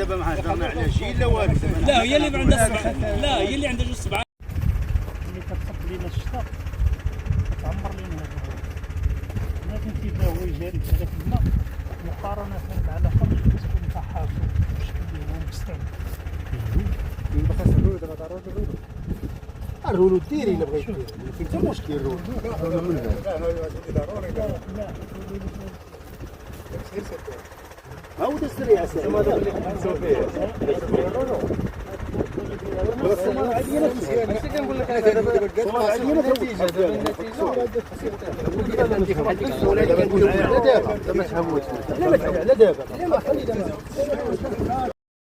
دابا ما هضرنا على شي لا والو. لا هي اللي ما عندها سبعة، لا هي اللي عندها جوج سبعة. اللي كتصب لينا الشتاء كتعمر لينا هذا الوقت، لكن كيف هو يجاري بهذاك الماء مقارنة مع الآخر كتكون فحاش والشكل اللي هو مستعمل. الرولو ديري الا بغيتي ديري، حتى مشكل الرولو. ها هو السريع ساعه هذا اللي كنحسوا فيه. ماشي كنقول لك هذا دابا النتيجه دابا النتيجه. لا دابا ما تهموش. لا ما تهمش على دابا. لا ما خلي دابا.